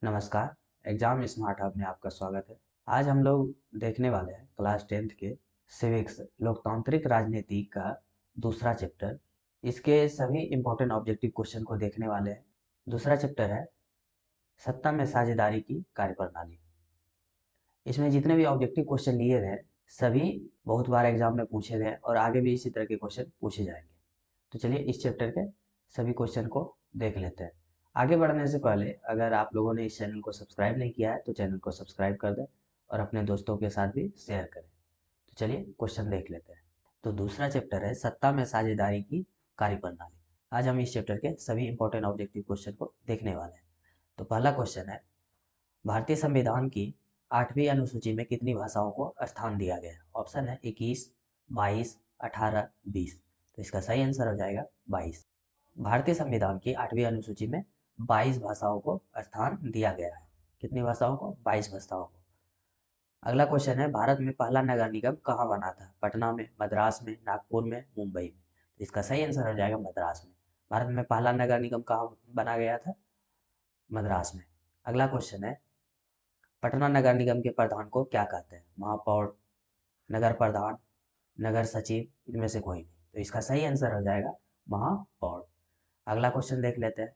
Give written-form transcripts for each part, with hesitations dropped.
नमस्कार। Exam smart hub में आपका स्वागत है। आज हम लोग देखने वाले हैं क्लास 10th के सिविक्स लोकतांत्रिक राजनीति का दूसरा चैप्टर। इसके सभी इम्पोर्टेंट ऑब्जेक्टिव क्वेश्चन को देखने वाले हैं। दूसरा चैप्टर है सत्ता में साझेदारी की कार्यप्रणाली। इसमें जितने भी ऑब्जेक्टिव क्वेश्चन लिए गए सभी बहुत बार एग्जाम में पूछे गए और आगे भी इसी तरह के क्वेश्चन पूछे जाएंगे। तो चलिए इस चैप्टर के सभी क्वेश्चन को देख लेते हैं। आगे बढ़ने से पहले अगर आप लोगों ने इस चैनल को सब्सक्राइब नहीं किया है तो चैनल को सब्सक्राइब कर दें और अपने दोस्तों के साथ भी शेयर करें। तो चलिए क्वेश्चन देख लेते हैं। तो दूसरा चैप्टर है सत्ता में साझेदारी की कार्यप्रणाली। आज हम इस चैप्टर के सभी इंपॉर्टेंट ऑब्जेक्टिव क्वेश्चन को देखने वाले हैं। तो पहला क्वेश्चन है, भारतीय संविधान की 8वीं अनुसूची में कितनी भाषाओं को स्थान दिया गया है? ऑप्शन है 21, 22, 18, 20। तो इसका सही आंसर हो जाएगा 22। भारतीय संविधान की 8वीं अनुसूची में 22 भाषाओं को स्थान दिया गया है। कितनी भाषाओं को? 22 भाषाओं को। अगला क्वेश्चन है, भारत में पहला नगर निगम कहाँ बना था? पटना में, मद्रास में, नागपुर में, मुंबई में। तो इसका सही आंसर हो जाएगा मद्रास में। भारत में पहला नगर निगम कहाँ बना गया था? मद्रास में। अगला क्वेश्चन है, पटना नगर निगम के प्रधान को क्या कहते हैं? महापौर, नगर प्रधान, नगर सचिव, इनमें से कोई नहीं। तो इसका सही आंसर हो जाएगा महापौर। अगला क्वेश्चन देख लेते हैं,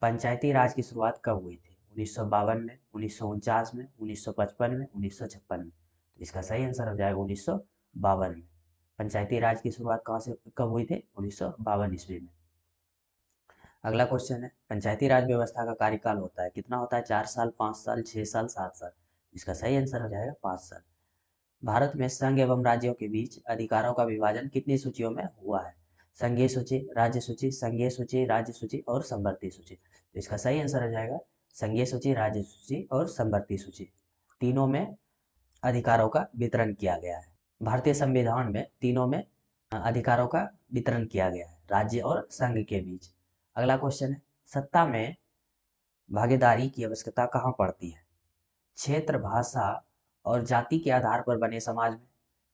पंचायती राज की शुरुआत कब हुई थी? 1952 में, 1949 में, 1955 में, 1956 में। तो इसका सही आंसर हो जाएगा 1952 में। पंचायती राज की शुरुआत कहाँ से कब हुई थी? 1952 ईस्वी में। अगला क्वेश्चन है, पंचायती राज व्यवस्था का कार्यकाल होता है कितना होता है? 4 साल, 5 साल, 6 साल, 7 साल। इसका सही आंसर हो जाएगा 5 साल। भारत में संघ एवं राज्यों के बीच अधिकारों का विभाजन कितनी सूचियों में हुआ है? संघीय सूची, राज्य सूची, संघीय सूची, राज्य सूची और समवर्ती सूची। तो इसका सही आंसर हो जाएगा संघीय सूची, राज्य सूची और समवर्ती सूची। तीनों में अधिकारों का वितरण किया गया है। भारतीय संविधान में तीनों में अधिकारों का वितरण किया गया है, राज्य और संघ के बीच। अगला क्वेश्चन है, सत्ता में भागीदारी की आवश्यकता कहाँ पड़ती है? क्षेत्र, भाषा और जाति के आधार पर बने समाज में,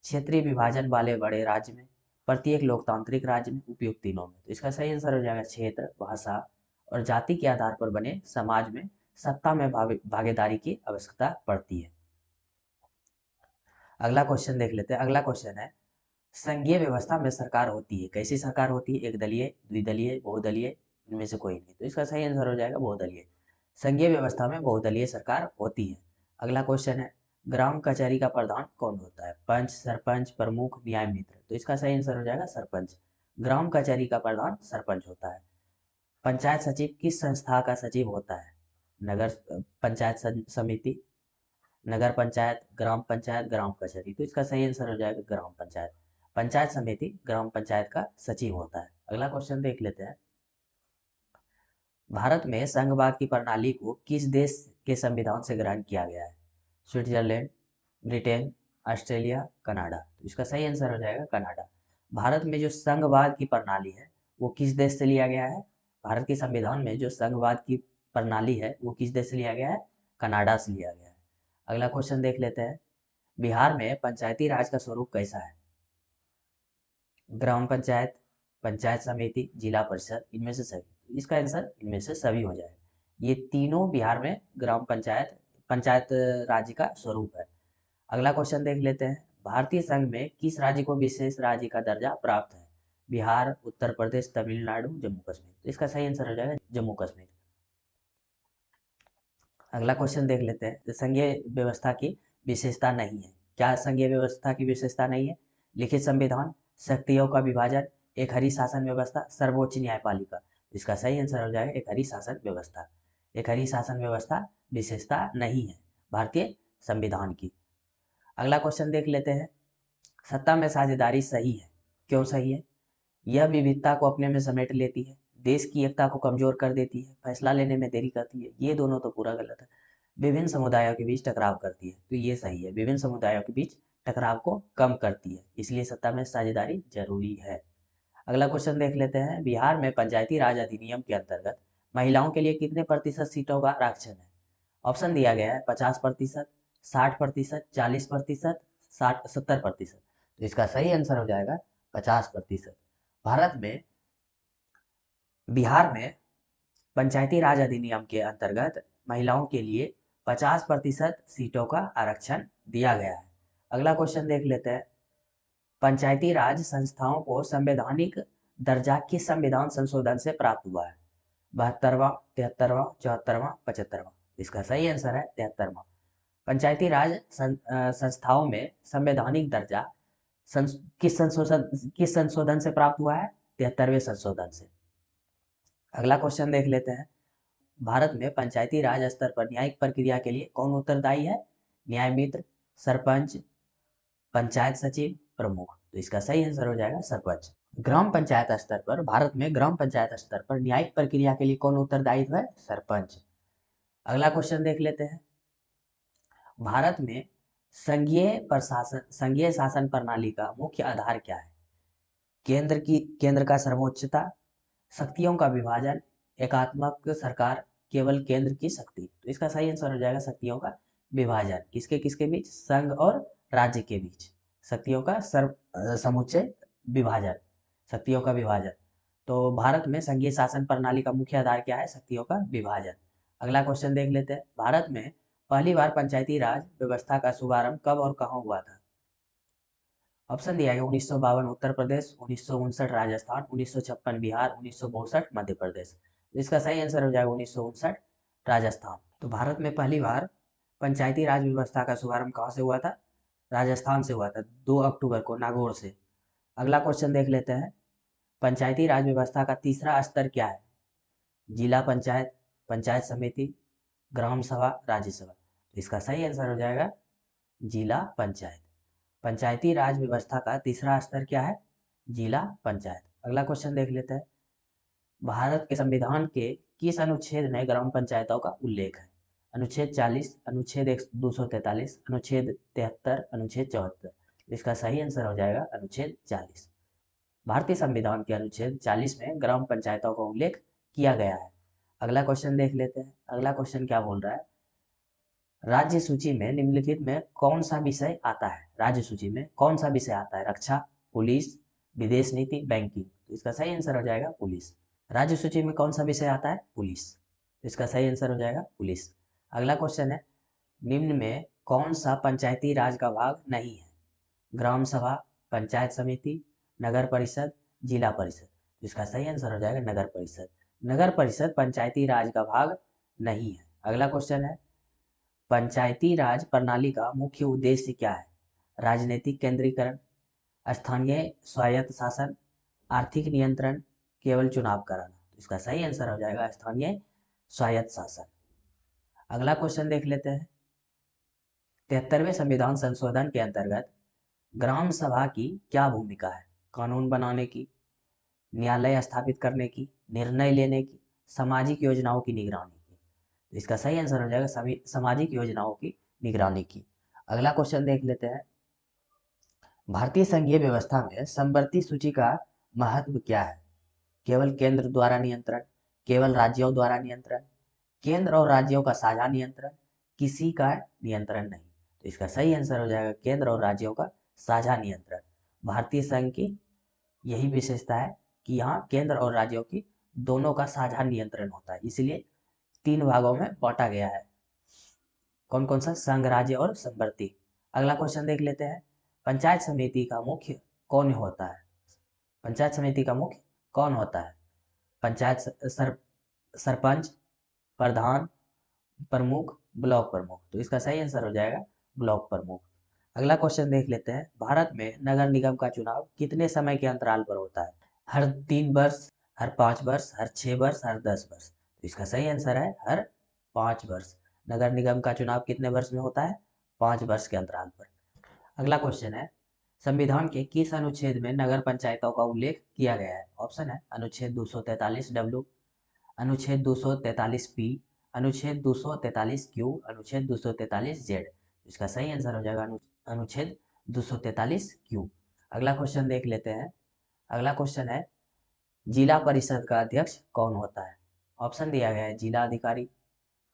क्षेत्रीय विभाजन वाले बड़े राज्य में, प्रत्येक लोकतांत्रिक राज्य में, उपयुक्त तीनों में। तो इसका सही आंसर हो जाएगा क्षेत्र, भाषा और जाति के आधार पर बने समाज में सत्ता में भागीदारी की आवश्यकता पड़ती है। अगला क्वेश्चन देख लेते हैं। अगला क्वेश्चन है, संघीय व्यवस्था में सरकार होती है, कैसी सरकार होती है? एक दलीय, द्विदलीय, बहुदलीय, इनमें से कोई नहीं। तो इसका सही आंसर हो जाएगा बहुदलीय। संघीय व्यवस्था में बहुदलीय सरकार होती है। अगला क्वेश्चन है, ग्राम कचहरी का प्रधान कौन होता है? पंच, सरपंच, प्रमुख, न्याय मित्र। तो इसका सही आंसर हो जाएगा सरपंच। ग्राम कचहरी का प्रधान सरपंच होता है। पंचायत सचिव किस संस्था का सचिव होता है? नगर पंचायत समिति, नगर पंचायत, ग्राम कचहरी। तो इसका सही आंसर हो जाएगा ग्राम पंचायत। पंचायत समिति ग्राम पंचायत का सचिव होता है। अगला क्वेश्चन देख लेते हैं, भारत में संघवाद की प्रणाली को किस देश के संविधान से ग्रहण किया गया है? Switzerland, Britain, Australia, Canada. तो इसका सही आंसर हो जाएगा कनाडा। भारत में जो संघवाद की प्रणाली है वो किस देश से लिया गया है? भारत के संविधान में जो संघवाद की प्रणाली है वो किस देश से लिया गया है? कनाडा से लिया गया है। अगला क्वेश्चन देख लेते हैं, बिहार में पंचायती राज का स्वरूप कैसा है? ग्राम पंचायत, पंचायत समिति, जिला परिषद, इनमें से सभी। इसका आंसर इनमें से सभी हो जाएगा। ये तीनों बिहार में ग्राम पंचायत पंचायत राज्य का स्वरूप है। अगला क्वेश्चन देख लेते हैं, भारतीय संघ में किस राज्य को विशेष राज्य का दर्जा प्राप्त है? बिहार, उत्तर प्रदेश, तमिलनाडु, जम्मू कश्मीर। तो इसका सही आंसर हो जाएगा जम्मू कश्मीर। अगला क्वेश्चन देख लेते हैं, तो संघीय व्यवस्था की विशेषता नहीं है। क्या संघीय व्यवस्था की विशेषता नहीं है? लिखित संविधान, शक्तियों का विभाजन, एक हरी शासन व्यवस्था, सर्वोच्च न्यायपालिका। इसका सही आंसर हो जाएगा एक हरी शासन व्यवस्था। एक हरी शासन व्यवस्था विशेषता नहीं है भारतीय संविधान की। अगला क्वेश्चन देख लेते हैं, सत्ता में साझेदारी सही है, क्यों सही है? यह विविधता को अपने में समेट लेती है, देश की एकता को कमजोर कर देती है, फैसला लेने में देरी करती है। ये दोनों तो पूरा गलत है। विभिन्न समुदायों के बीच टकराव करती है, तो ये सही है। विभिन्न समुदायों के बीच टकराव को कम करती है, इसलिए सत्ता में साझेदारी जरूरी है। अगला क्वेश्चन देख लेते हैं, बिहार में पंचायती राज अधिनियम के अंतर्गत महिलाओं के लिए कितने प्रतिशत सीटों का आरक्षण है? ऑप्शन दिया गया है 50%, 60%, 40%, 70%। तो इसका सही आंसर हो जाएगा 50%। भारत में बिहार में पंचायती राज अधिनियम के अंतर्गत महिलाओं के लिए 50% सीटों का आरक्षण दिया गया है। अगला क्वेश्चन देख लेते हैं। पंचायती राज संस्थाओं को संवैधानिक दर्जा किस संविधान संशोधन से प्राप्त हुआ है? 72वां, 73वां, 74वां, 75वां? इसका सही आंसर है 73वां। पंचायती राज संस्थाओं में संवैधानिक दर्जा किस संशोधन से प्राप्त हुआ है? 73वें संशोधन से। अगला क्वेश्चन देख लेते हैं। भारत में पंचायती राज स्तर पर न्यायिक प्रक्रिया के लिए कौन उत्तरदायी है? न्याय मित्र, सरपंच, पंचायत सचिव, प्रमुख? तो इसका सही आंसर हो जाएगा सरपंच। ग्राम पंचायत स्तर पर, भारत में ग्राम पंचायत स्तर पर न्यायिक प्रक्रिया के लिए कौन उत्तरदायित्व है? सरपंच। अगला क्वेश्चन देख लेते हैं। भारत में संघीय शासन प्रणाली का मुख्य आधार क्या है? केंद्र का सर्वोच्चता, शक्तियों का विभाजन, एकात्मक सरकार, केवल केंद्र की शक्ति? तो इसका सही आंसर हो जाएगा शक्तियों का विभाजन। किसके किसके बीच? संघ और राज्य के बीच शक्तियों का समुच्चय विभाजन, शक्तियों का विभाजन। तो भारत में संघीय शासन प्रणाली का मुख्य आधार क्या है? शक्तियों का विभाजन। अगला क्वेश्चन देख लेते हैं। भारत में पहली बार पंचायती राज व्यवस्था का शुभारंभ कब और कहाँ हुआ था? ऑप्शन दिया गया 1952 उत्तर प्रदेश, 1959 राजस्थान, 1956 बिहार, 1962 मध्य प्रदेश। इसका सही आंसर हो जाएगा 1959 राजस्थान। तो भारत में पहली बार पंचायती राज व्यवस्था का शुभारंभ कहाँ से हुआ था? राजस्थान से हुआ था, 2 अक्टूबर को नागौर से। अगला क्वेश्चन देख लेते हैं। पंचायती राज व्यवस्था का तीसरा स्तर क्या है? जिला पंचायत, पंचायत समिति, ग्राम सभा, राज्य सभा? तो इसका सही आंसर हो जाएगा जिला पंचायत। पंचायती राज व्यवस्था का तीसरा स्तर क्या है? जिला पंचायत। अगला क्वेश्चन देख लेते हैं। भारत के संविधान के किस अनुच्छेद में ग्राम पंचायतों का उल्लेख है? अनुच्छेद 40, अनुच्छेद 243, अनुच्छेद 73, अनुच्छेद 74? इसका सही आंसर हो जाएगा अनुच्छेद 40। भारतीय संविधान के अनुच्छेद 40 में ग्राम पंचायतों का उल्लेख किया गया है। अगला क्वेश्चन देख लेते हैं। अगला क्वेश्चन क्या बोल रहा है? राज्य सूची में निम्नलिखित में कौन सा विषय आता है? राज्य सूची में कौन सा विषय आता है? रक्षा, पुलिस, विदेश नीति, बैंकिंग? तो इसका सही आंसर हो जाएगा पुलिस। राज्य सूची में कौन सा विषय आता है? पुलिस। तो इसका सही आंसर हो जाएगा पुलिस। अगला क्वेश्चन है, निम्न में कौन सा पंचायती राज का भाग नहीं है? ग्राम सभा, पंचायत समिति, नगर परिषद, जिला परिषद? तो इसका सही आंसर हो जाएगा नगर परिषद। नगर परिषद पंचायती राज का भाग नहीं है। अगला क्वेश्चन है, पंचायती राज प्रणाली का मुख्य उद्देश्य क्या है? राजनीतिक केंद्रीकरण, स्थानीय स्वायत्त शासन, आर्थिक नियंत्रण, केवल चुनाव कराना? तो इसका सही आंसर हो जाएगा स्थानीय स्वायत्त शासन। अगला क्वेश्चन देख लेते हैं। 73वें संविधान संशोधन के अंतर्गत ग्राम सभा की क्या भूमिका है? कानून बनाने की, न्यायालय स्थापित करने की, निर्णय लेने की, सामाजिक योजनाओं की निगरानी की? तो इसका सही आंसर हो जाएगा सामाजिक योजनाओं की निगरानी की। अगला क्वेश्चन देख लेते हैं। भारतीय संघीय व्यवस्था में समवर्ती सूची का महत्व क्या है? केवल केंद्र द्वारा नियंत्रण, केवल राज्यों द्वारा नियंत्रण, केंद्र और राज्यों का साझा नियंत्रण, किसी का नियंत्रण नहीं? तो इसका सही आंसर हो जाएगा केंद्र और राज्यों का साझा नियंत्रण। भारतीय संघ की यही विशेषता है कि यहाँ केंद्र और राज्यों की दोनों का साझा नियंत्रण होता है, इसलिए 3 भागों में बांटा गया है। कौन कौन सा? संघ, राज्य और समवर्ती। अगला क्वेश्चन देख लेते हैं। पंचायत समिति का मुख्य कौन होता है? पंचायत समिति का मुख्य कौन होता है? पंचायत सरपंच, प्रधान, प्रमुख, ब्लॉक प्रमुख? तो इसका सही आंसर हो जाएगा ब्लॉक प्रमुख। अगला क्वेश्चन देख लेते हैं। भारत में नगर निगम का चुनाव कितने समय के अंतराल पर होता है? हर 3 वर्ष, हर 5 वर्ष, हर 6 वर्ष, हर 10 वर्ष? तो इसका सही आंसर है हर 5 वर्ष। नगर निगम का चुनाव कितने वर्ष में होता है? 5 वर्ष के अंतराल पर। अगला क्वेश्चन है, संविधान के किस अनुच्छेद में नगर पंचायतों का उल्लेख किया गया है? ऑप्शन है अनुच्छेद 243W, अनुच्छेद 243P, अनुच्छेद 243Q, अनुच्छेद 243Z? इसका सही आंसर हो जाएगा अनुच्छेद 243Q। अगला क्वेश्चन देख लेते हैं। अगला क्वेश्चन है, जिला परिषद का अध्यक्ष कौन होता है? ऑप्शन दिया गया है जिला अधिकारी,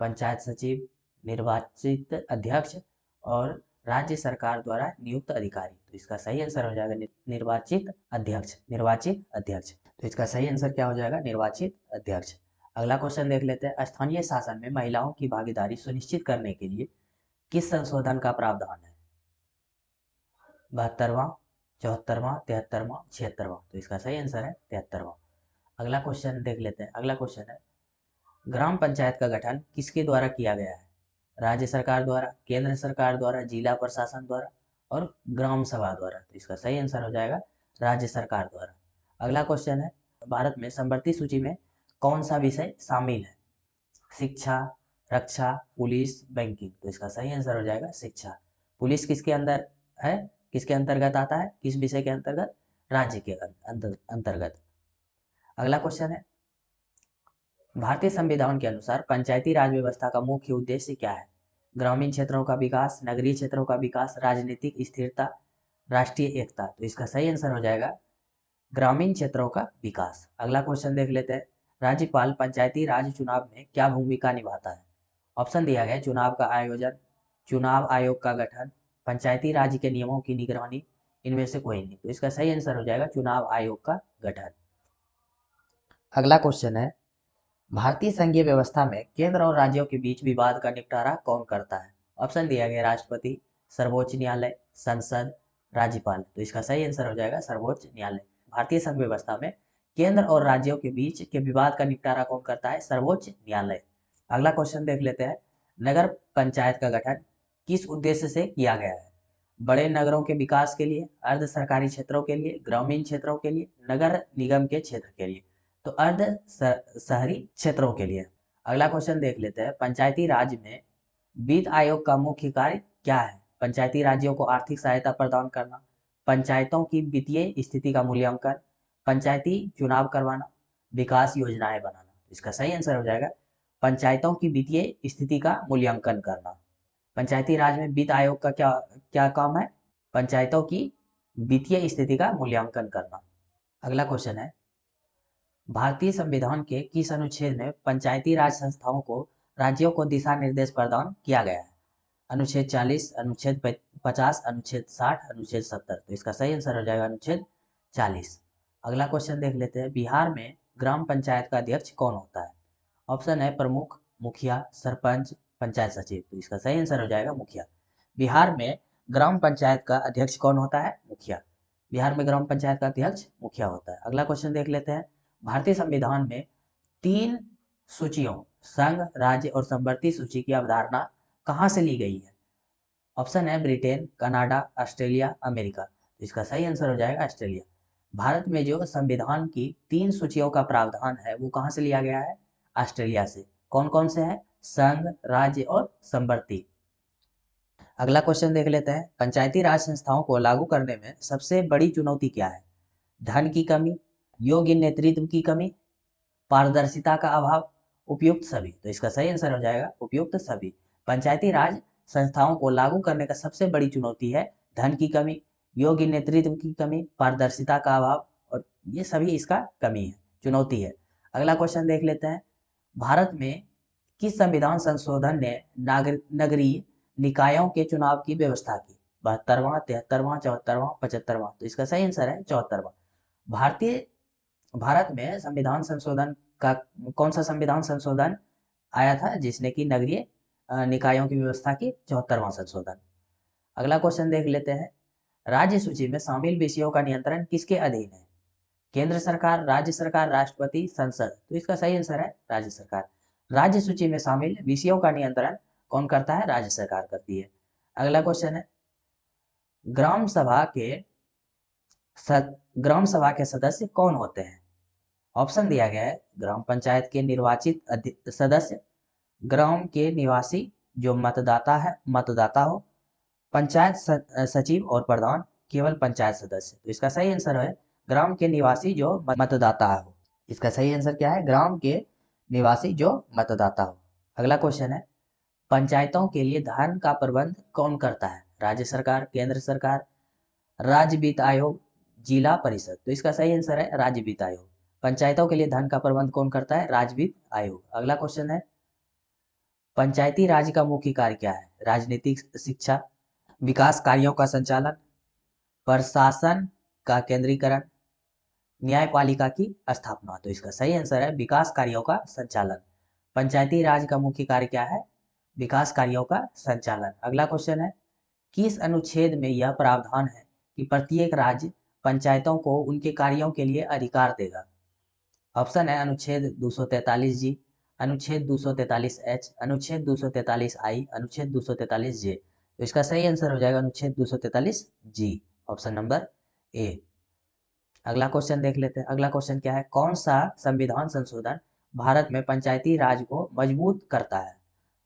पंचायत सचिव, निर्वाचित अध्यक्ष और राज्य सरकार द्वारा नियुक्त अधिकारी? तो इसका सही आंसर हो जाएगा निर्वाचित अध्यक्ष। निर्वाचित अध्यक्ष। तो इसका सही आंसर क्या हो जाएगा? निर्वाचित अध्यक्ष। अगला क्वेश्चन देख लेते हैं, स्थानीय शासन में महिलाओं की भागीदारी सुनिश्चित करने के लिए किस संशोधन का प्रावधान है? 72वां, 74वां, 73वां, 76वां। तो इसका सही आंसर है 73वां। अगला क्वेश्चन देख लेते हैं। अगला क्वेश्चन है, ग्राम पंचायत का गठन किसके द्वारा किया गया है? राज्य सरकार द्वारा, केंद्र सरकार द्वारा, जिला प्रशासन द्वारा और ग्राम सभा द्वारा। तो इसका सही आंसर हो जाएगा राज्य सरकार द्वारा। अगला क्वेश्चन है, भारत में समवर्ती सूची में कौन सा विषय शामिल है? शिक्षा, रक्षा, पुलिस, बैंकिंग। तो इसका सही आंसर हो जाएगा शिक्षा। पुलिस किसके अंदर है, किसके अंतर्गत आता है, किस विषय के अंतर्गत? राज्य के अंतर्गत। अगला क्वेश्चन है, भारतीय संविधान के अनुसार पंचायती राज व्यवस्था का मुख्य उद्देश्य क्या है? ग्रामीण क्षेत्रों का विकास, नगरीय क्षेत्रों का विकास, राजनीतिक स्थिरता, राष्ट्रीय एकता। तो इसका सही आंसर हो जाएगा ग्रामीण क्षेत्रों का विकास। अगला क्वेश्चन देख लेते हैं, राज्यपाल पंचायती राज चुनाव में क्या भूमिका निभाता है? ऑप्शन दिया गया है, चुनाव का आयोजन, चुनाव आयोग का गठन, पंचायती राज के नियमों की निगरानी, इनमें से कोई नहीं। तो इसका सही आंसर हो जाएगा चुनाव आयोग का गठन। अगला क्वेश्चन है, भारतीय संघीय व्यवस्था में केंद्र और राज्यों के बीच विवाद का निपटारा कौन करता है? ऑप्शन दिया गया, राष्ट्रपति, सर्वोच्च न्यायालय, संसद, राज्यपाल। तो इसका सही आंसर हो जाएगा सर्वोच्च न्यायालय। भारतीय संघ व्यवस्था में केंद्र और राज्यों के बीच के विवाद का निपटारा कौन करता है? सर्वोच्च न्यायालय। अगला क्वेश्चन देख लेते हैं, नगर पंचायत का गठन किस उद्देश्य से किया गया है? बड़े नगरों के विकास के लिए, अर्ध सरकारी क्षेत्रों के लिए, ग्रामीण क्षेत्रों के लिए, नगर निगम के क्षेत्र के लिए। तो अर्ध शहरी क्षेत्रों के लिए। अगला क्वेश्चन देख लेते हैं, पंचायती राज में वित्त आयोग का मुख्य कार्य क्या है? पंचायती राज्यों को आर्थिक सहायता प्रदान करना, पंचायतों की वित्तीय स्थिति का मूल्यांकन, पंचायती चुनाव करवाना, विकास योजनाएं बनाना। इसका सही आंसर हो जाएगा पंचायतों की वित्तीय स्थिति का मूल्यांकन करना। पंचायती राज में वित्त आयोग का क्या क्या काम है? पंचायतों की वित्तीय स्थिति का मूल्यांकन करना। अगला क्वेश्चन है, भारतीय संविधान के किस अनुच्छेद में पंचायती राज संस्थाओं को राज्यों को दिशा निर्देश प्रदान किया गया है? अनुच्छेद 40, अनुच्छेद 50, अनुच्छेद 60, अनुच्छेद 70। तो इसका सही आंसर हो जाएगा अनुच्छेद 40। अगला क्वेश्चन देख लेते हैं, बिहार में ग्राम पंचायत का अध्यक्ष कौन होता है? ऑप्शन है प्रमुख, मुखिया, सरपंच, पंचायत सचिव। तो इसका सही आंसर हो जाएगा मुखिया। बिहार में ग्राम पंचायत का अध्यक्ष कौन होता है? मुखिया। बिहार में ग्राम पंचायत का अध्यक्ष मुखिया होता है। अगला क्वेश्चन देख लेते हैं, भारतीय संविधान में 3 सूचियों, संघ, राज्य और समवर्ती सूची की अवधारणा कहाँ से ली गई है? ऑप्शन है ब्रिटेन, कनाडा, ऑस्ट्रेलिया, अमेरिका। तो इसका सही आंसर हो जाएगा ऑस्ट्रेलिया। भारत में जो संविधान की 3 सूचियों का प्रावधान है वो कहाँ से लिया गया है? ऑस्ट्रेलिया से। कौन कौन से हैं? संघ, राज्य और समवर्ती। अगला क्वेश्चन देख लेते हैं, पंचायती राज संस्थाओं को लागू करने में सबसे बड़ी चुनौती क्या है? धन की कमी, योग्य नेतृत्व की कमी, पारदर्शिता का अभाव, उपयुक्त सभी। तो इसका सही आंसर हो जाएगा उपयुक्त सभी। पंचायती राज संस्थाओं को लागू करने का सबसे बड़ी चुनौती है धन की कमी, योग्य नेतृत्व की कमी, पारदर्शिता का अभाव, और ये सभी इसका कमी है, चुनौती है। अगला क्वेश्चन देख लेते हैं, भारत में किस संविधान संशोधन ने नगरीय निकायों के चुनाव की व्यवस्था की? 72वां, 73वां, 74वां, 75वां। तो इसका सही आंसर है 74वां। भारतीय भारत में संविधान संशोधन का कौन सा संविधान संशोधन आया था जिसने की नगरीय निकायों की व्यवस्था की? 74वां संशोधन। अगला क्वेश्चन देख लेते हैं, राज्य सूची में शामिल विषयों का नियंत्रण किसके अधीन है? केंद्र सरकार, राज्य सरकार, राष्ट्रपति, संसद। तो इसका सही आंसर है राज्य सरकार। राज्य सूची में शामिल विषयों का नियंत्रण कौन करता है? राज्य सरकार करती है। अगला क्वेश्चन है, ग्राम सभा के ग्राम सभा के सदस्य कौन होते हैं? ऑप्शन दिया गया है, ग्राम पंचायत के निर्वाचित सदस्य, ग्राम के निवासी जो मतदाता हो, पंचायत सचिव और प्रधान, केवल पंचायत सदस्य। तो इसका सही आंसर है ग्राम के निवासी जो मतदाता हो। इसका सही आंसर क्या है? ग्राम के निवासी जो मतदाता हो। अगला क्वेश्चन है, पंचायतों के लिए धन का प्रबंध कौन करता है? राज्य सरकार, केंद्र सरकार, राज्य वित्त आयोग, जिला परिषद। तो इसका सही आंसर है राज्य वित्त आयोग। पंचायतों के लिए धन का प्रबंध कौन करता है? राज्य वित्त आयोग। अगला क्वेश्चन है, पंचायती राज का मुख्य कार्य क्या है? राजनीतिक शिक्षा, विकास कार्यों का संचालन, प्रशासन का केंद्रीकरण, न्यायपालिका की स्थापना। तो इसका सही आंसर है विकास कार्यों का संचालन। पंचायती राज का मुख्य कार्य क्या है? विकास कार्यों का संचालन। अगला क्वेश्चन है, किस अनुच्छेद में यह प्रावधान है कि प्रत्येक राज्य पंचायतों को उनके कार्यों के लिए अधिकार देगा? ऑप्शन है अनुच्छेद 243 जी, अनुच्छेद 243 एच, अनुच्छेद 243 आई, अनुच्छेद 243 जे। तो इसका सही आंसर हो जाएगा अनुच्छेद 243 जी, ऑप्शन नंबर ए। अगला क्वेश्चन देख लेते हैं। अगला क्वेश्चन क्या है, कौन सा संविधान संशोधन भारत में पंचायती राज को मजबूत करता है?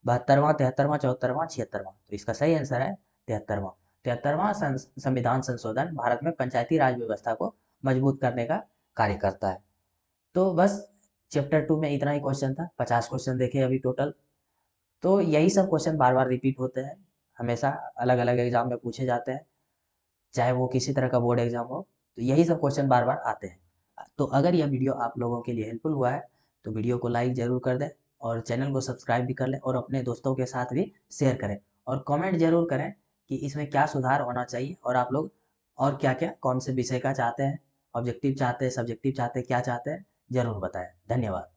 72वां, 73वां, 74वां, 76वां। तो इसका सही आंसर है 73वां। 73वां संविधान संशोधन भारत में पंचायती राज व्यवस्था को मजबूत करने का कार्य करता है। तो बस चैप्टर 2 में इतना ही क्वेश्चन था। 50 क्वेश्चन देखे अभी टोटल। तो यही सब क्वेश्चन बार बार रिपीट होते हैं, हमेशा अलग अलग एग्जाम में पूछे जाते हैं, चाहे वो किसी तरह का बोर्ड एग्जाम हो। तो यही सब क्वेश्चन बार बार आते हैं। तो अगर यह वीडियो आप लोगों के लिए हेल्पफुल हुआ है तो वीडियो को लाइक ज़रूर कर दें और चैनल को सब्सक्राइब भी कर लें और अपने दोस्तों के साथ भी शेयर करें और कमेंट जरूर करें कि इसमें क्या सुधार होना चाहिए और आप लोग और क्या क्या कौन से विषय का चाहते हैं, ऑब्जेक्टिव चाहते हैं, सब्जेक्टिव चाहते हैं, क्या चाहते हैं, ज़रूर बताएं। धन्यवाद।